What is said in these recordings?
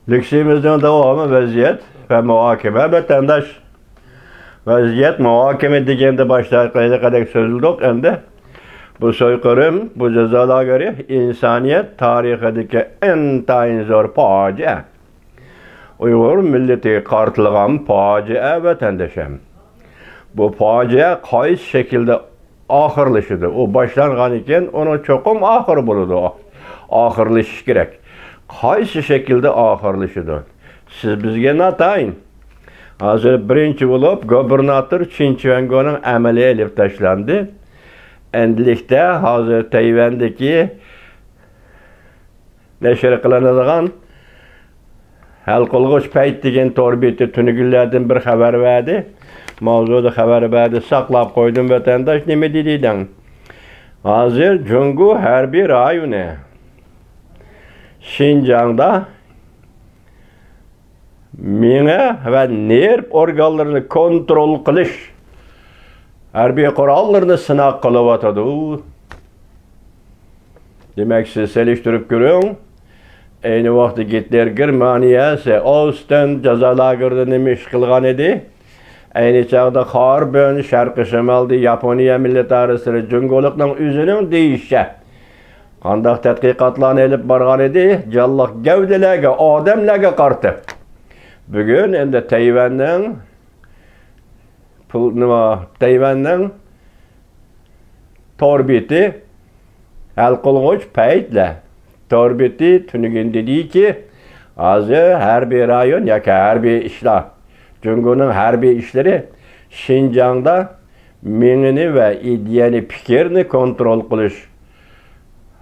Lüksimizden devamı vaziyet ve muhakeme vatandaş. Vaziyet muhakeme degende başlarına kadar sözüldük endi. Bu soykırım, bu cezalar göre insaniyet tarixideki en tayin zor facia. Uygur milleti kartılgan facia vatandaşım. Bu facia qaysi şekilde ahırlaşıdı. O başlangan iken onu çokum ahır buludu. Ahırlaşış gerek. Qaysi şekilde ahırlaşıdı. Siz bizge natayın. Hazır birinci bulup gubernator Çinçivengo'nun ameli elip taşlandı. Endilikte hazır Tayvan'daki neşir kılanıdığın hal kılgıç payt degen torbeti tünügüllerden bir haber verdi. Mavzuda haber verdi, saklap koydum vatandaş neme dediyden. Hazır Cungu Harbi rayonu Şinjan'da mine ve nerv organlarını kontrol kılış harbiy kurallarını sınav kılıp atadı. Demek siz seliştirip görün. Aynı vakti gitler Germaniyası Ağustan cezalagırını meş kılgan idi. Aynı çağda Harbin, Şarkı Şimal'da Yaponiya milleti arasında Cungoluk'un üzünün değişe. Kandak tədqiqatlarını elip bargan idi. Callak gövdelerge, adamlarga kartı. Bugün endi Tayvan'ın torbeti hal kılgıç paytla torbeti tünügün dedi ki azı harbiy rayon yoki harbiy ishlar Cungu'nun harbiy işleri Şinjan'da mengini ve ideyani fikirni kontrol qilish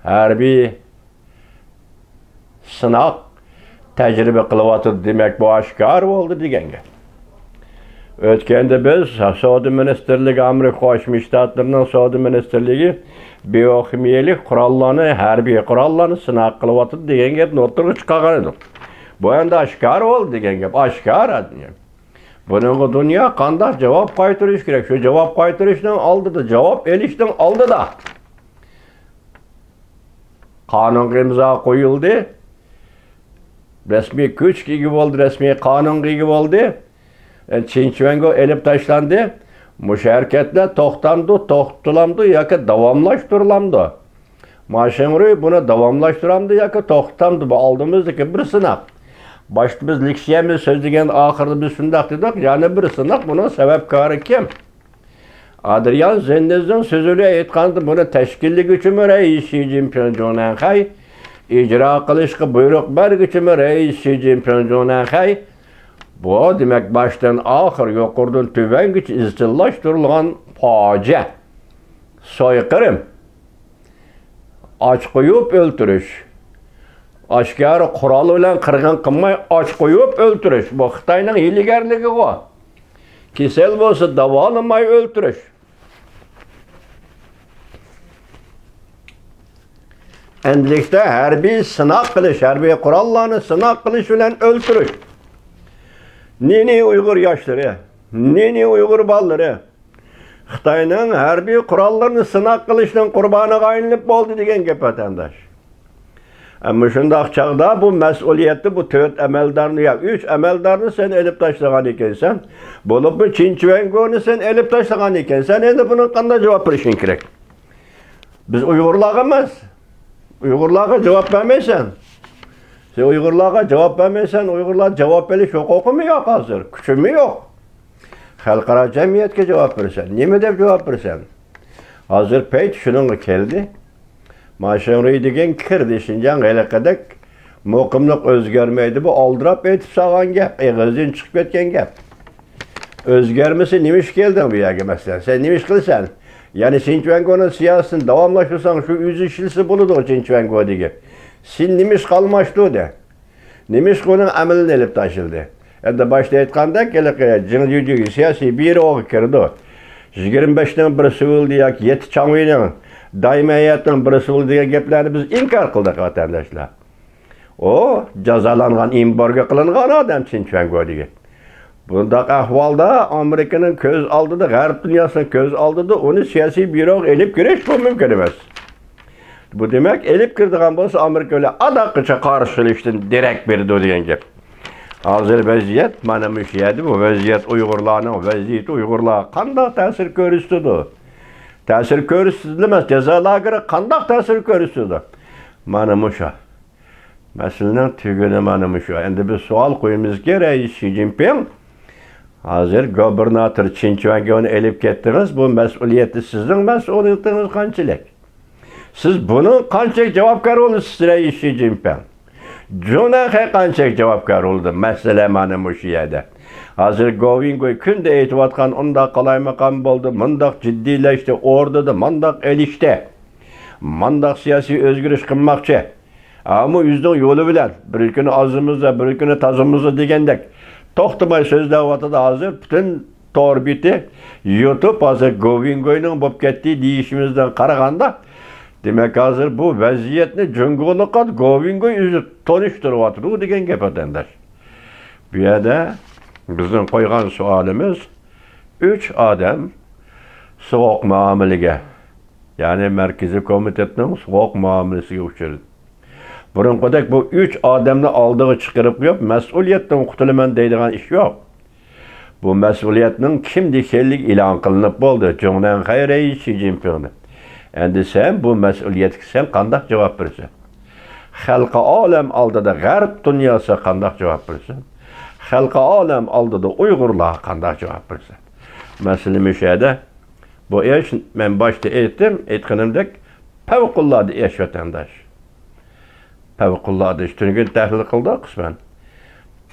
harbiy sınaq tecrübe kılıvatı demek bu aşkar oldu degenge. Ötkende biz Saudi Ministerligi Amerika Qo'shma Shtatlarining Saudi Ministerligi biokimiyelik qurollarni, harbiy qurollarni sinaq qilyapti degan gapni o'tirib chiqargan edi. Bu endi oshkor bo'ldi degan gap, oshkor. Bunga dunyo qanday javob qaytarish kerak? Shu javob qaytarishdan oldida, javob elishdan oldida qonun imzo qo'yildi. Resmi kuch ega bo'ldi, resmi qonun ega bo'ldi. Çinçivengo elip taşlandı. Muş hareketler toxtulamdı yoki davamlaştırılamdı. Maşinuri bunu davamlaştıramdı yoki toxtamdı. Bu aldığımızdaki bir sınaq. Başta biz liksiyemiz söz degen ahırda biz şundaq dedik. Yani bir sınaq bunun sebepkarı kim? Adrian Zennez'in sözüyle aytqandı. Bunu teşkillik üçümü reis Xi Jinping Jonanxay. İcra qilishga buyruq bergichimi reis Xi Jinping Jonanxay. Bu demek baştan ahır yokurdan tüvengiç iztillaştırılan facia. Soykırım. Aç koyup öldürüş. Aşkar kuralı ile kırgın kılmay aç koyup öldürüş. Bu Xitayning hiligarligi o. Kesel bolsa davolamay öldürüş. Endilikte harbiy sınaq qilish, harbiy qurollarni sınaq qilish bilan öldürüş. Neni Uygur yaşları, neni Uygur balları, Xitayning harbiy qurollarni sınaq qilishdan qurboni qaylinib bo'ldi degan gap vatandaş. Ama shundaq chaqda bu mas'uliyatni bu 4 amaldarni ya 3 amaldarni sen elib tashlagan ekansan, bo'lib bu Çinçivengoni sen elib tashlagan ekansan, endi buni qanday javob berishing kerak? Biz Uygurlarga emas, Uygurlarga javob bermaysan. Sen Uygurlarga javob bermaysan, Uygurlar javob berish huquqi mi yo'q hozir? Kuchi mi yo'q? Xalqaro jamiyatga javob bersan, nima deb javob bersan? Hozir payt shunga keldi. Maşinuri degan kirdi Şinjan qayliqadak muqimlik o'zgarmaydi. Bu oldirab aytib salgan gap, eg'izdan chiqib ketgan gap. O'zgarmasa nima ish kelding bu yerga masalan? Sen nima ish qilsan? Ya'ni Çinçivengoni siyosatini davomlashtirsang shu o'zi ishilsa bo'ladi Çinçivengodagi. Sen nima ish qilmashdingda? Nima ish qo'ning amalini elib tashildi. Endi boshda aytganda jinjujuga siyosiy byuroga kirdi. 25dan birisi bo'ldi yoki 7 chang'iyning daimiyatning birisi bo'ldi degan gaplarni biz inkor qildik vatandoshlar. O jazolangan, embargo qilingan odam Çinçivengodagi. Bundaq ahvolda Amerikaning ko'z oldida, g'arb dunyosining ko'z oldida uni siyosiy byuroga elib kirish mumkin emas. Bu demek elip kirdiğin bolsa Amerika öyle adaqıça qarşılışdan direkt berdi degan gap. Hazır vaziyet mana mush yerda bu vaziyet Uyg'urlarning vaziyati Uyg'urlar qanday ta'sir ko'rsatdi? Ta'sir ko'rsatdi emas, jazo lageri qanday ta'sir ko'rsatdi? Mana musha. Masalaning tuguni mana musha. Endi biz savol qo'yimiz kerak, Xi Jinping hozir gubernator Chinchuanga uni elib ketdingiz, bu mas'uliyati sizning mas'uliyatingiz qanchalik? Siz buni qanchalik javobgar bo'lasiz, Xi Jinping? Jo'naqa qanchalik javobgar bo'ldi? Masala mana mushu yerda. Hozir Govingoy kunda aytayotgan unda qalaymaqam bo'ldi, mundaq jiddiylashdi, o'rnida mundaq elishdi. Mundaq siyosiy o'zgarish qilmoqchi. Ammo o'zining yo'li bilan bir kuni ozimizda, bir kuni tozimizda degandek to'xtamay so'zlayotdi. Hozir butun torbiti YouTube hozir Govingoyning bo'lib ketdi deyishimizdan qaraganda demek hozir bu vaziyetni junguliqat Govingoy o'zi tonishtiryapti degan gap vatandosh. Bu yerda bizning qo'ygan savolimiz 3 odam sovuq muomalaga, ya'ni Markaziy komitetning sovuq muomalasiga uchradi. Burunqidek bu 3 odamni oldiga chiqarib qo'yib, mas'uliyatdan qutulaman deydigan ish yo'q. Bu mas'uliyatning kimda ekanligi e'lon qilinib bo'ldi. Jongdan Xayriy Xi Jinping. Endi sen bu mas'uliyatga sen qanday javob berasan? Xalqi olam oldida g'arb dunyosi qanday javob berasan? Xalqi olam oldida Uyg'urlar qanday javob berasan? Masala müşahede bu ish men boshda aytganimdek favqulodda ish vatandosh. Favqulodda ish tuni tahlil qildi qisman.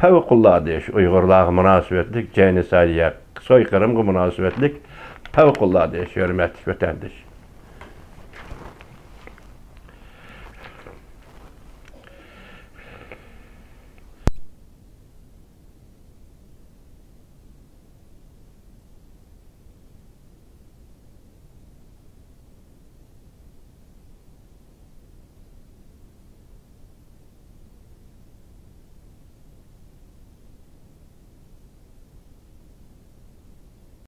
Favqulodda ish Uyg'urlarga munosabatlik, jenosidga, so'yqirmga munosabatlik favqulodda ish hurmatli vatandosh.